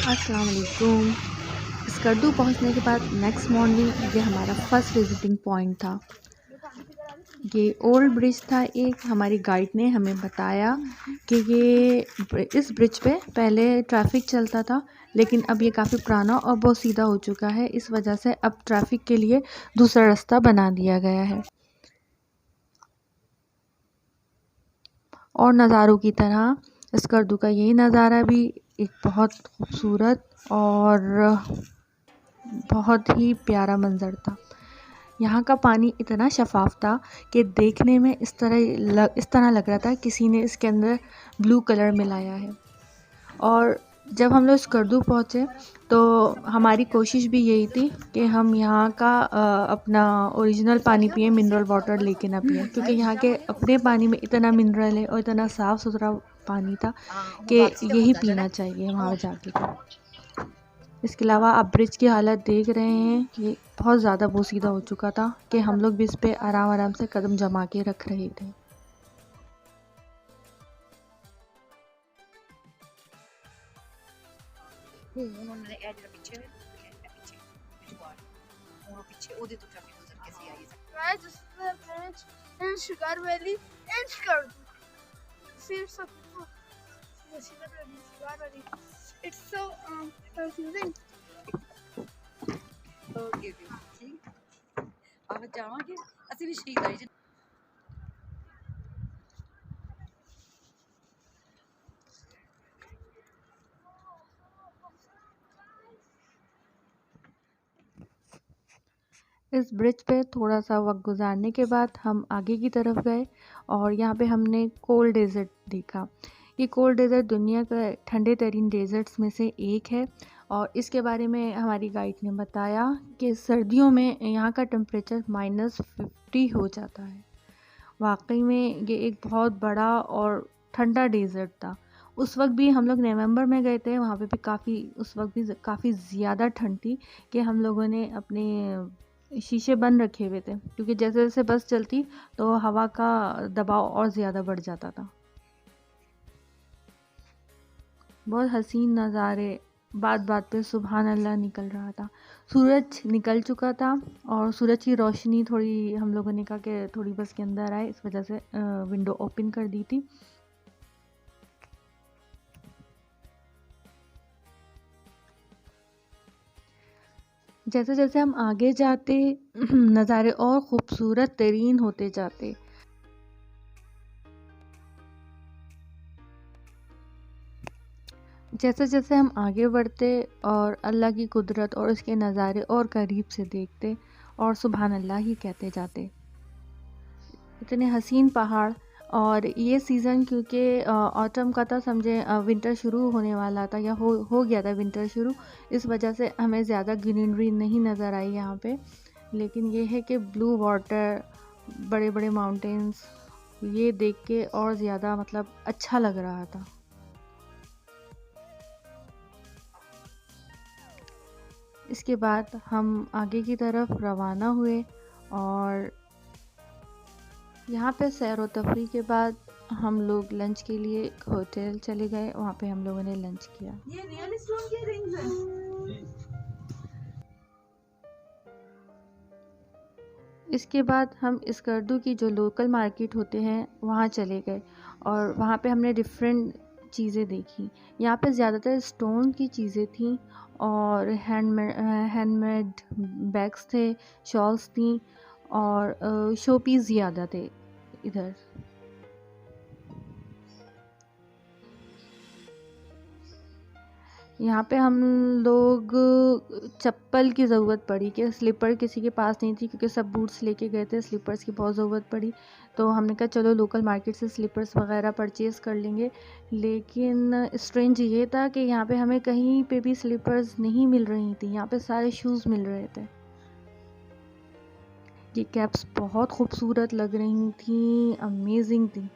अस्सलाम वालेकुम। स्कर्दू पहुंचने के बाद नेक्स्ट मॉर्निंग ये हमारा फर्स्ट विजिटिंग पॉइंट था। ये ओल्ड ब्रिज था एक, हमारी गाइड ने हमें बताया कि इस ब्रिज पे पहले ट्रैफिक चलता था, लेकिन अब ये काफ़ी पुराना और बहुत सीधा हो चुका है। इस वजह से अब ट्रैफिक के लिए दूसरा रास्ता बना दिया गया है। और नज़ारों की तरह स्कर्दू का यही नज़ारा भी एक बहुत खूबसूरत और बहुत ही प्यारा मंज़र था। यहाँ का पानी इतना शफ़ाफ़ था कि देखने में इस तरह लग रहा था किसी ने इसके अंदर ब्लू कलर मिलाया है। और जब हम लोग स्कर्दू पहुँचे तो हमारी कोशिश भी यही थी कि हम यहाँ का अपना ओरिजिनल पानी पिएं, मिनरल वाटर लेके ना पिएं, क्योंकि यहाँ के अपने पानी में इतना मिनरल है और इतना साफ़ सुथरा पानी था कि यही पीना चाहिए वहाँ जाके। इसके अलावा आप ब्रिज की हालत देख रहे हैं, ये बहुत ज़्यादा बोसीदा हो चुका था कि हम लोग भी इस पे आराम आराम से कदम जमा के रख रहे थे। उन्होंने ऐड पीछे पीछे पिछवाड़ उन्होंने पीछे ਉਹਦੇ ਤੋਂ ਟ੍ਰੈਫਿਕ ਗੁਜ਼ਰ ਕੇ ਸੀ ਆਈ Right, this is the bridge in Sugar Valley in Skardu. Seems so cool. The Sugar Valley, Sugar Valley. It's so confusing. Okay ਠੀਕ ਆਹ ਜਾਵਾਂਗੇ ਅਸੀਂ ਵੀ ਸ਼ਹੀਦਾਈ इस ब्रिज पे थोड़ा सा वक्त गुजारने के बाद हम आगे की तरफ गए और यहाँ पे हमने कोल्ड डेजर्ट देखा। ये कोल्ड डेजर्ट दुनिया का ठंडे तरीन डेजर्ट्स में से एक है और इसके बारे में हमारी गाइड ने बताया कि सर्दियों में यहाँ का टेम्परेचर -50 हो जाता है। वाकई में ये एक बहुत बड़ा और ठंडा डेजर्ट था। उस वक्त भी हम लोग नवंबर में गए थे, वहाँ पे भी उस वक्त भी काफ़ी ज़्यादा ठंड थी कि हम लोगों ने अपने शीशे बंद रखे हुए थे, क्योंकि जैसे जैसे बस चलती तो हवा का दबाव और ज़्यादा बढ़ जाता था। बहुत हसीन नज़ारे, बात बात पे सुबहान अल्लाह निकल रहा था। सूरज निकल चुका था और सूरज की रोशनी थोड़ी, हम लोगों ने कहा कि थोड़ी बस के अंदर आए, इस वजह से विंडो ओपन कर दी थी। जैसे जैसे हम आगे जाते नज़ारे और ख़ूबसूरत तरीन होते जाते। जैसे जैसे हम आगे बढ़ते और अल्लाह की कुदरत और उसके नज़ारे और करीब से देखते और सुभान अल्लाह ही कहते जाते। इतने हसीन पहाड़। और ये सीज़न क्योंकि ऑटम का था, समझे विंटर शुरू होने वाला था या हो गया था विंटर शुरू, इस वजह से हमें ज़्यादा ग्रीनरी नहीं नज़र आई यहाँ पे। लेकिन ये है कि ब्लू वाटर, बड़े बड़े माउंटेन्स, ये देख के और ज़्यादा मतलब अच्छा लग रहा था। इसके बाद हम आगे की तरफ रवाना हुए और यहाँ पे सैर व तफरी के बाद हम लोग लंच के लिए एक होटल चले गए, वहाँ पे हम लोगों ने लंच किया। ये रियल स्टोन के रिंग्स हैं। इसके बाद हम स्कर्दू की जो लोकल मार्केट होते हैं वहाँ चले गए और वहाँ पे हमने डिफरेंट चीज़ें देखी। यहाँ पे ज़्यादातर स्टोन की चीज़ें थीं और हैंडमेड बैग्स थे, शॉल्स थी और शो पीस ज़्यादा थे इधर। यहाँ पे हम लोग चप्पल की ज़रूरत पड़ी कि स्लीपर किसी के पास नहीं थी, क्योंकि सब बूट्स लेके गए थे, स्लीपर्स की बहुत ज़रूरत पड़ी। तो हमने कहा चलो लोकल मार्केट से स्लीपर्स वगैरह परचेज़ कर लेंगे। लेकिन स्ट्रेंज ये था कि यहाँ पे हमें कहीं पे भी स्लीपर्स नहीं मिल रही थी, यहाँ पे सारे शूज़ मिल रहे थे। ये कैप्स बहुत खूबसूरत लग रही थी, अमेजिंग थी,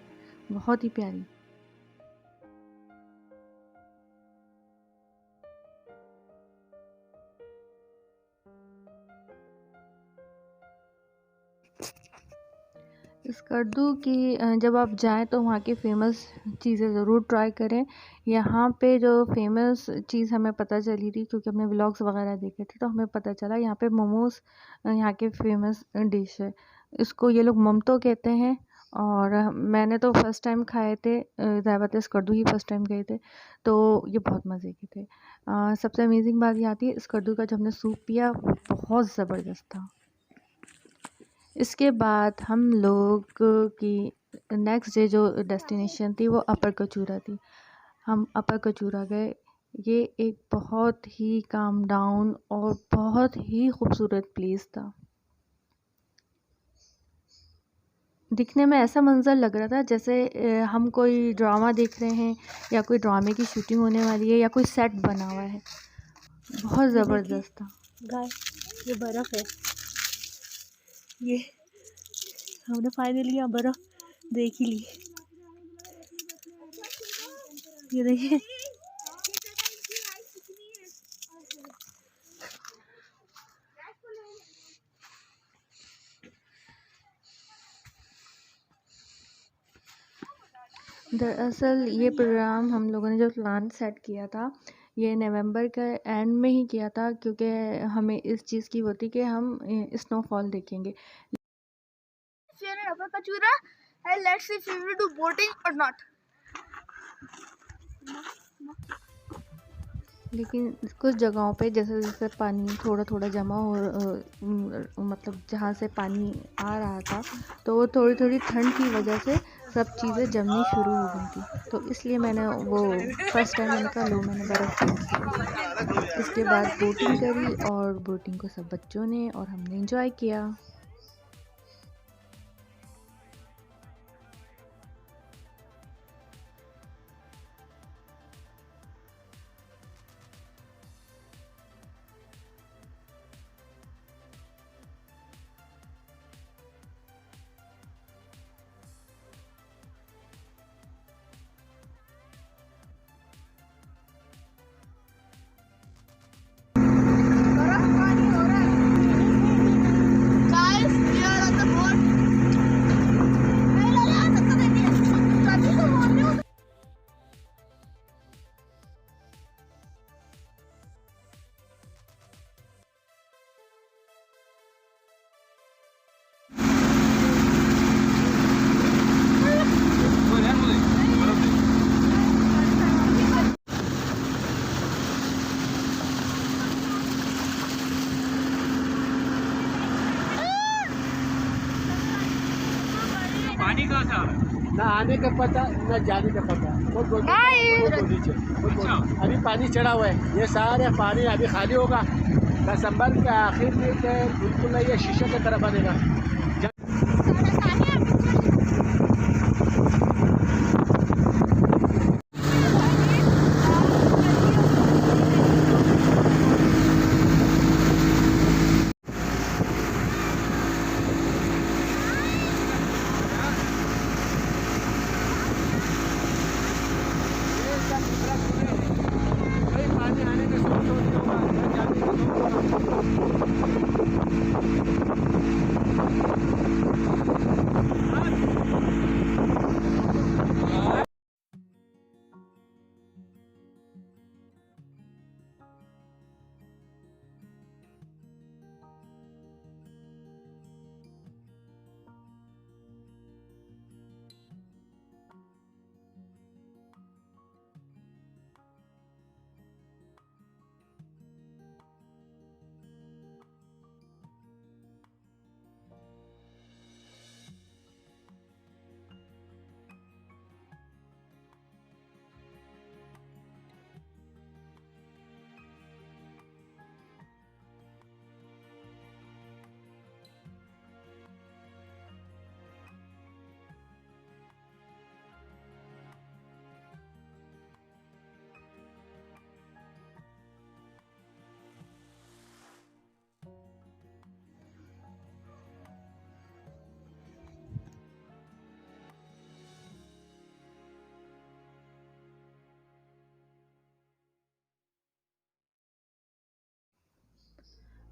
बहुत ही प्यारी। स्कर्दू की जब आप जाएँ तो वहाँ की फ़ेमस चीज़ें ज़रूर ट्राई करें। यहाँ पे जो फ़ेमस चीज़ हमें पता चली थी, क्योंकि हमने व्लॉग्स वगैरह देखे थे, तो हमें पता चला यहाँ पे मोमोज़ यहाँ के फ़ेमस डिश है। इसको ये लोग ममतो कहते हैं और मैंने तो फर्स्ट टाइम खाए थे, ज़्यादातर स्कर्दू ही फर्स्ट टाइम गए थे, तो ये बहुत मज़े के थे। सबसे अमेज़िंग बात ये आती है स्कर्दू का, जब हमने सूप पिया वो बहुत ज़बरदस्त था। इसके बाद हम लोग की नेक्स्ट डे जो डेस्टिनेशन थी वो अपर कचूरा थी। हम अपर कचूरा गए। ये एक बहुत ही काम डाउन और बहुत ही खूबसूरत प्लेस था। दिखने में ऐसा मंज़र लग रहा था जैसे हम कोई ड्रामा देख रहे हैं या कोई ड्रामे की शूटिंग होने वाली है या कोई सेट बना हुआ है। बहुत ज़बरदस्त था। गाइस ये बर्फ़ है। ये हमने फाइनली यहाँ बर्फ़ देख ही ली। ये देखिए दरअसल ये प्रोग्राम हम लोगों ने जो प्लान सेट किया था ये नवंबर के एंड में ही किया था, क्योंकि हमें इस चीज़ की वो थी कि हम स्नोफॉल देखेंगे। Upper Kachura, and let's see if we will do boating or not. लेकिन कुछ जगहों पे जैसे जैसे पानी थोड़ा थोड़ा जमा हो मतलब जहाँ से पानी आ रहा था तो वो थोड़ी थोड़ी ठंड की वजह से सब चीज़ें जमनी शुरू हो गई थी, तो इसलिए मैंने वो फर्स्ट टाइम मैंने कहा लो मैंने बर्फ़ की। इसके बाद बोटिंग करी और बोटिंग को सब बच्चों ने और हमने एंजॉय किया। Guys, we are on the boat. पानी कहाँ से आ रहा है? ना आने का पता ना जाने का पता। बहुत नीचे अभी पानी चढ़ा हुआ है। ये सारे पानी अभी खाली होगा। दिसंबर के आखिर में बिल्कुल ये शीशे की तरफ बनेगा। पानी आने का सोच नहीं होगा, जाने का सोच होगा।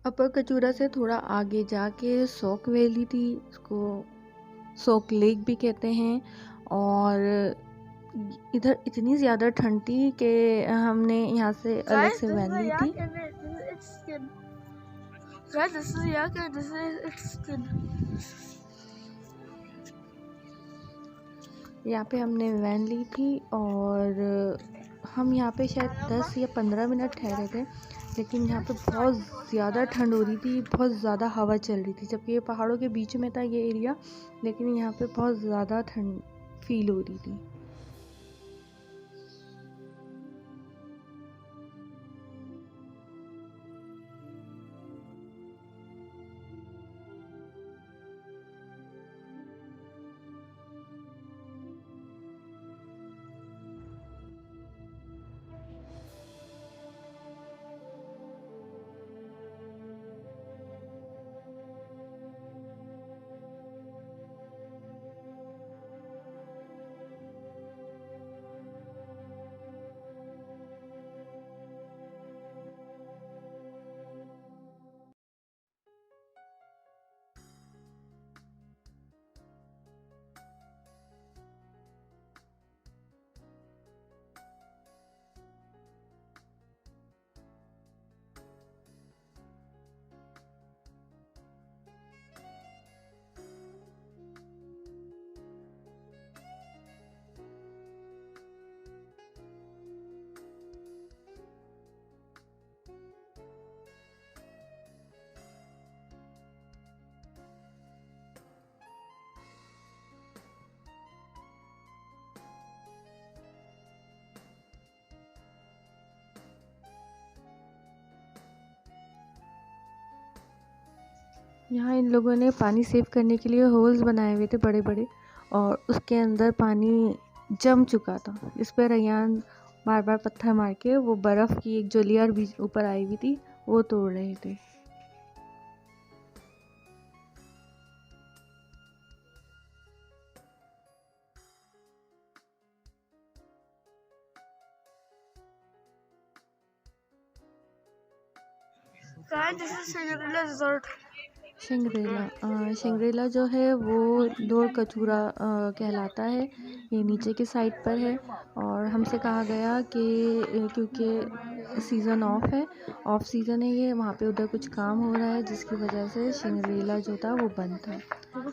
अपर कचूरा से थोड़ा आगे जाके शौक वैली थी, उसको सोक लेक भी कहते हैं। और इधर इतनी ज़्यादा ठंड थी कि हमने यहाँ से अलग Guys, से this is वैन a ली yak थी। and this is its skin. Guys, this is a yak and this is its skin. यहाँ पे हमने वैन ली थी और हम यहाँ पे शायद 10 या 15 मिनट ठहरे थे, लेकिन यहाँ पे बहुत ज़्यादा ठंड हो रही थी, बहुत ज़्यादा हवा चल रही थी। जबकि ये पहाड़ों के बीच में था ये एरिया, लेकिन यहाँ पे बहुत ज़्यादा ठंड फील हो रही थी। यहाँ इन लोगों ने पानी सेव करने के लिए होल्स बनाए हुए थे बड़े बड़े, और उसके अंदर पानी जम चुका था। इस पर रैयान बार बार पत्थर मार के वो बर्फ़ की एक जो लेयर भी ऊपर आई हुई थी वो तोड़ रहे थे। Guys, this is Cinderella Resort. शिंगरेला जो है वो दौड़ कचूरा कहलाता है। ये नीचे के साइड पर है और हमसे कहा गया कि क्योंकि सीज़न ऑफ सीज़न है ये, वहाँ पे उधर कुछ काम हो रहा है जिसकी वजह से शिंगरेला जो था वो बंद था।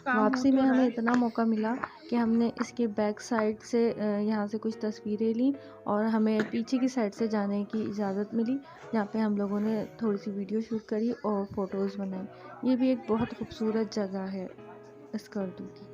वापसी में हमें इतना मौका मिला कि हमने इसके बैक साइड से यहाँ से कुछ तस्वीरें ली और हमें पीछे की साइड से जाने की इजाज़त मिली, जहाँ पे हम लोगों ने थोड़ी सी वीडियो शूट करी और फ़ोटोज़ बनाई। ये भी एक बहुत खूबसूरत जगह है स्कर्दू की।